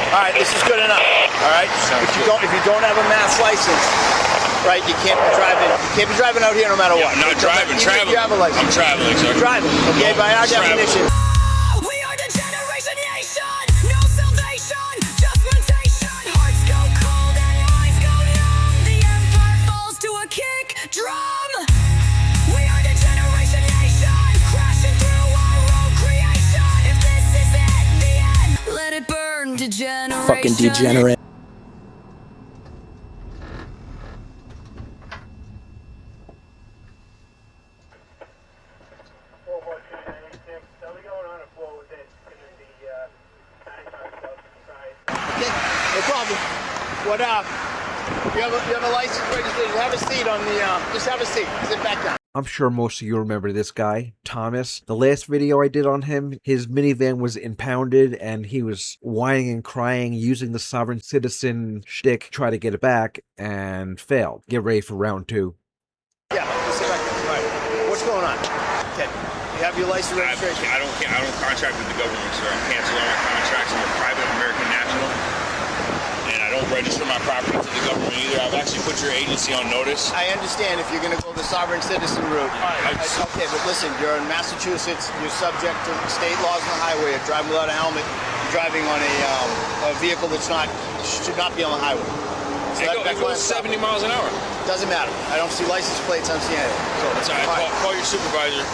All right, this is good enough. All right, if you don't have a mass license, right, you can't be driving. You can't be driving out here no matter what. I'm not driving. Traveling. If you have a license. I'm traveling, sir. You're driving. Okay, by our definition. We are the generation nation. No salvation, just mutation. Hearts go cold and minds go numb. The empire falls to a kick drum. We are the generation nation. Crashing through our own creation. If this is it, the end, let it burn. Degeneration. Fucking degenerate. No problem. What up? You have a license registration. Have a seat on the just have a seat. Sit back down. I'm sure most of you remember this guy, Thomas. The last video I did on him, his minivan was impounded and he was whining and crying, using the sovereign citizen shtick to try to get it back, and failed. Get ready for round 2. Yeah, just sit back down. All right. What's going on? Okay. You have your license registration. I don't contract with the government, sir. I'm canceling all my contracts. I'm a private American national. And I don't register my property to the government either. I've actually put your agency on notice. I understand if you're going to go the sovereign citizen route. Okay, but listen, you're in Massachusetts. You're subject to state laws on the highway. You're driving without a helmet. You're driving on a vehicle that's should not be on the highway. So it goes 70 miles an hour. Doesn't matter. I don't see license plates. I don't see anything. So that's all right. Call your supervisor.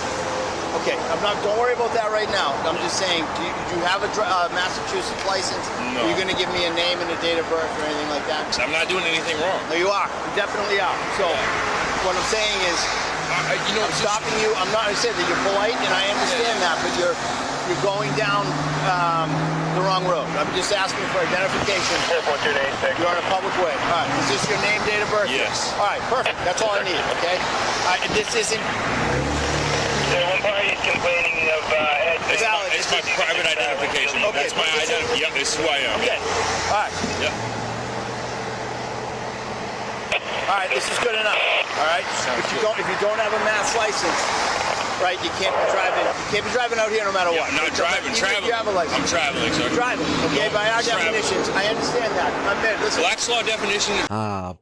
Okay, don't worry about that right now. I'm just saying, do you have a Massachusetts license? No. Are you going to give me a name and a date of birth or anything like that? I'm not doing anything wrong. No, you are. You definitely are. So, what I'm saying is, I'm stopping you. I'm not. I said that you're polite, and I understand that, but you're going down the wrong road. I'm just asking for identification. What's your name, sir? You're on a public way. All right. Is this your name, date of birth? Yes. All right. Perfect. That's all I need. Okay. All right. This isn't. One party is complaining of It's my private identification. Okay, that's my identity. Yep, this is who I am. Okay. All right. Yep. All right, this is good enough. All right. If you don't have a mass license, right, you can't be driving. You can't be driving out here no matter what. I'm not driving. Traveling. If you have a license. I'm traveling, sir. You're driving. Okay, by our definitions, I understand that. I'm there. Listen. Black's Law definition.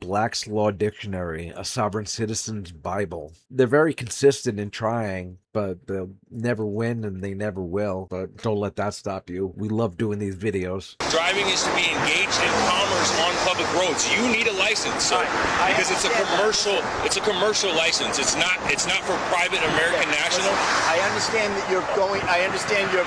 Black's Law Dictionary, a sovereign citizen's Bible. They're very consistent in trying, but they'll never win and they never will. But don't let that stop you. We love doing these videos. Driving is to be engaged in commerce on public roads. You need a license, sir, because it's a commercial. It's a commercial license. It's not for private American national. I understand that you're going. I understand you're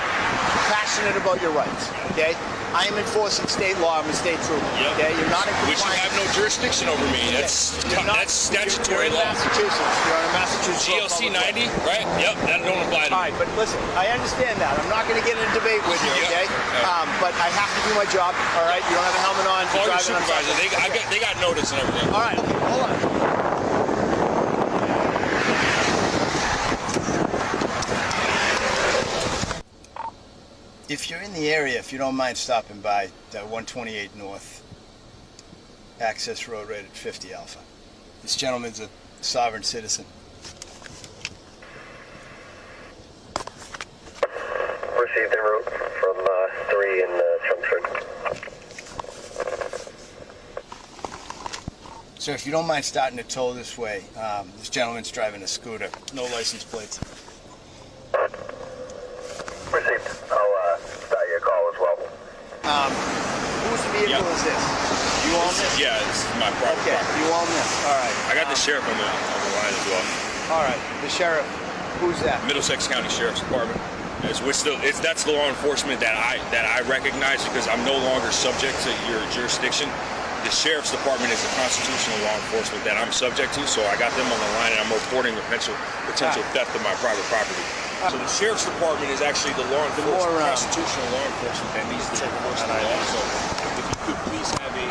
passionate about your rights. Okay. I am enforcing state law. I'm a state trooper. Yep. Okay. You're not in compliance. Which you have no jurisdiction over me. That's statutory you're in law. Massachusetts. You're on a Massachusetts. GLC 90, right? Yep. That don't apply to me. All right, but listen, I understand that. I'm not going to get in a debate with you, okay? But I have to do my job. All right. You don't have a helmet on. Call your supervisor. They got notice and everything. All right. Hold on. If you're in the area, if you don't mind stopping by 128 North, Access Road rated 50 Alpha. This gentleman's a sovereign citizen. Received en route from 3 in Chelmsford. Sir, if you don't mind starting to tow this way, this gentleman's driving a scooter, no license plates. Received. I'll start your call as well. Whose vehicle is this? You own this? Yeah, it's my private Okay, property. you own this. All right. I got the sheriff on the line as well. All right, the sheriff. Who's that? Middlesex County Sheriff's Department. That's the law enforcement that I recognize because I'm no longer subject to your jurisdiction. The Sheriff's Department is a constitutional law enforcement that I'm subject to, so I got them on the line and I'm reporting the potential theft of my private property. So the Sheriff's Department is actually the law enforcement, constitutional law enforcement that needs to enforce the law. So if you could please have a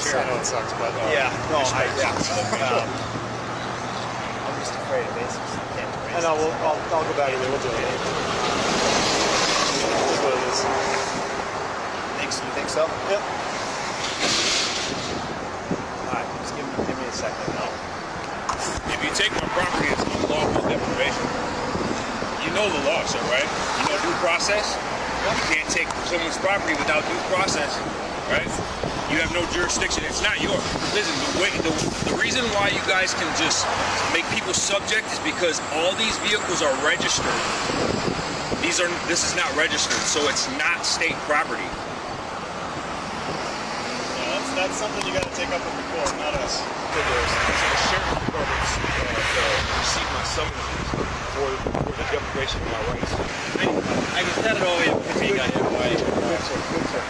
sheriff. I know it sucks, but Yeah, no, I'm just afraid of basics. I know, I'll go back. we'll do it. That's what it is. You think so? Yep. Alright, just give me a second. If you take my property, it's unlawful deprivation. You know the law, sir, right? You know due process? You can't take someone's property without due process. right? You have no jurisdiction. It's not yours. Listen, the reason why you guys can just make people subject is because all these vehicles are registered. This is not registered, so it's not state property. Yeah, that's something you got to take up with the court, not us. The sheriff department's received my summons for the deprivation of my rights. I can send it over to me. Good, sir.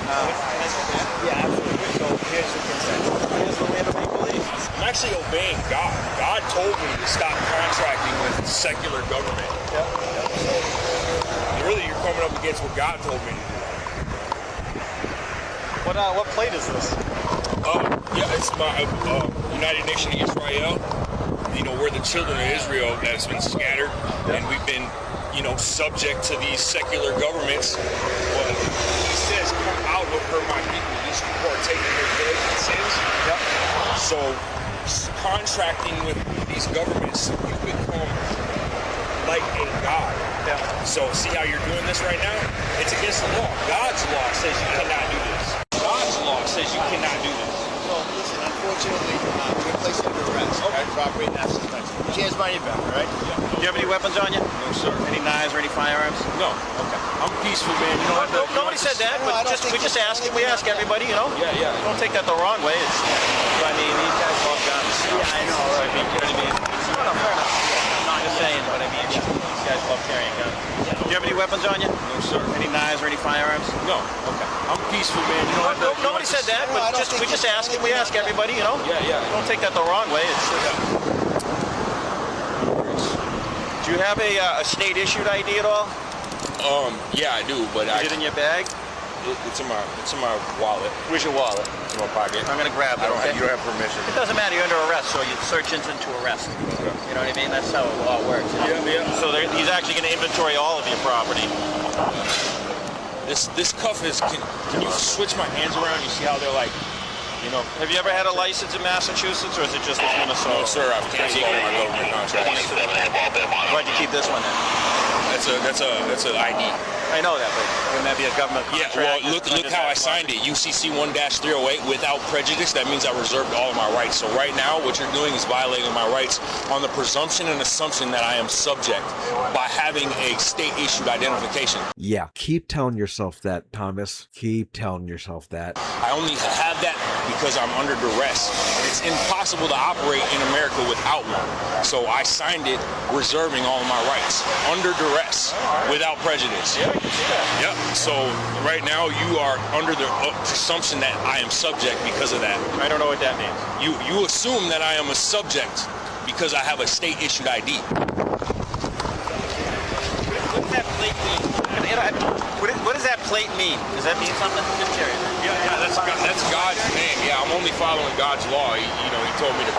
Yeah, absolutely. So here's your consent. Here's the way to make believe. I'm actually obeying God. God told me to stop contracting with secular government. Really, you're coming up against what God told me to do. What plate is this? Yeah, it's my United Nation of Israel. You know, we're the children of Israel that's been scattered, and we've been, you know, subject to these secular governments. But he says, "Come out of her, my people. These people are taking their daily sins." Yep. So, contracting with these governments, you become like a god. Yeah. So, see how you're doing this right now? It's against the law. God's law says you cannot do this. God's law says you cannot do this. Well, listen, unfortunately, we're going to place you under arrest. Okay. For operating absence of license. Put your hands behind your back, all right? Do you have any weapons on you? No, sir. Any knives or any firearms? No. Okay. I'm peaceful, man. You know what? Nobody said that, but we just ask everybody, you know? Yeah. Don't take that the wrong way. It's, I mean, these guys love guns. Yeah, I know, right? I mean, you know what I mean? No, fair enough. I'm not just saying, but I mean, these guys love carrying guns. Do you have any weapons on you? No, sir. Any knives or any firearms? No. Okay. I'm peaceful, man. You know what? Nobody said that, but we just ask everybody, you know? Yeah. Don't take that the wrong way. It's, do you have a state-issued ID at all? Yeah, I do, but Is it in your bag? it's in my wallet. Where's your wallet? It's in my pocket. I'm gonna grab it. Okay? You don't have permission. It doesn't matter. You're under arrest, so you search engine to arrest. Okay. You know what I mean? That's how the law works. You know? Yeah. So he's actually going to inventory all of your property. This cuff is. Can you switch my hands around? You see how they're like, you know? Have you ever had a license in Massachusetts, or is it just Minnesota? No, sir. I've canceled all my government contracts. Why'd you keep this one then? That's an ID. I know that, but wouldn't that be a government Yeah, contract? well, look how I signed it. UCC 1-308 without prejudice. That means I reserved all of my rights. So right now, what you're doing is violating my rights on the presumption and assumption that I am subject by having a state-issued identification. Yeah, keep telling yourself that, Thomas. Keep telling yourself that. I only have that because I'm under duress. It's impossible to operate in America without one. So I signed it reserving all of my rights under duress without prejudice. Yep. So right now you are under the presumption that I am subject because of that. I don't know what that means. You assume that I am a subject because I have a state-issued ID. What does that plate mean? What does that plate mean? Does that mean something? Just curious. Yeah, that's God's name. Yeah, I'm only following God's law. He told me to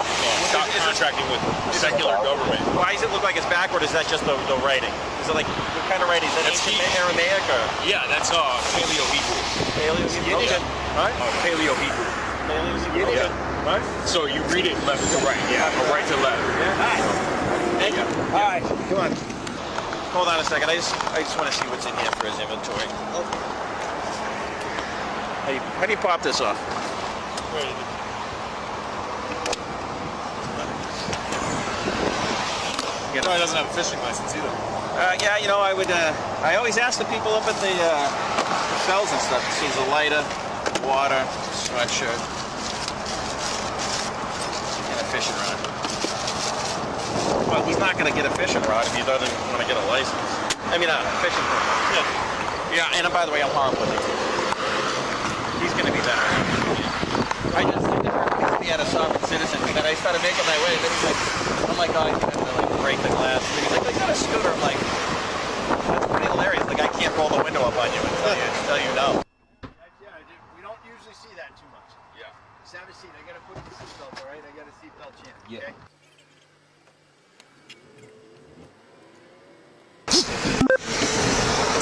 stop contracting with secular government. Why does it look like it's backward? Is that just the writing? Is it like, what kind of writing? Is that That's ancient Hebrew. Aramaic or Yeah, that's Paleo-Hebrew. Paleo? Okay. All right. Paleo-Hebrew. Paleo? Okay. Yeah. Right? So you read it left to right. Yeah, from right to left. Hi. Thank you. All right, come on. Hold on a second. I just want to see what's in here for his inventory. How do you pop this off? He probably doesn't have a fishing license either. Yeah, you know, I always ask the people up at the cells and stuff. It seems a lighter, water, sweatshirt, and a fishing rod. Well, he's not going to get a fishing rod if he doesn't want to get a license. I mean, a fishing rod. Yeah, and by the way, I'm horrible with it. He's going to be better. I just heard he had a sovereign citizen, and then I started making my way, and then he's like, I'm like, oh, he's going to like break the glass. And he's like, I got a scooter. I'm like, that's pretty hilarious. Like, I can't roll the window up on you and tell you no. Yeah, we don't usually see that too much. Yeah. Just have a seat. I gotta put the seatbelt, all right? I got a seatbelt channel. Yeah. Okay?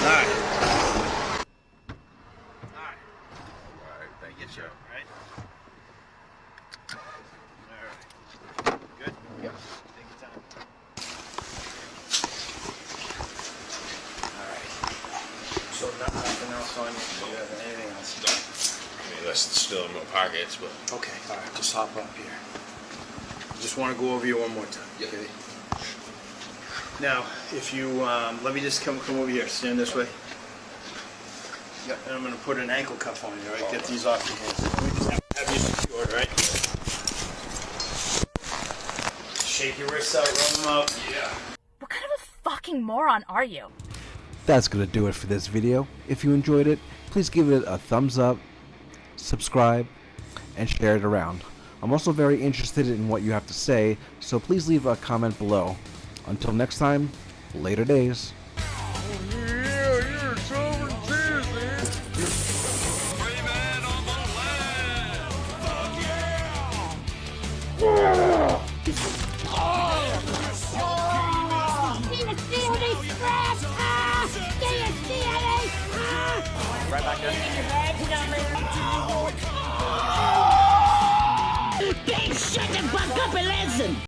All right. Thank you, sir. Right? All right. Good? Yep. Take your time. So nothing else on you? Do you have anything else? No. unless it's still in my pockets, but. Okay, all right, just hop up here. Just want to go over you one more time. Yeah. Okay. Now, if you let me just come over here. Stand this way. Yep. And I'm going to put an ankle cuff on you. All right. Get these off your hands. Let me just have you secured, all right? Shake your wrists out. Run them out. Yeah. What kind of a fucking moron are you? That's gonna do it for this video. If you enjoyed it, please give it a thumbs up, subscribe, and share it around. I'm also very interested in what you have to say, so please leave a comment below. Until next time, later days. Right back there. Big shut the fuck up and listen!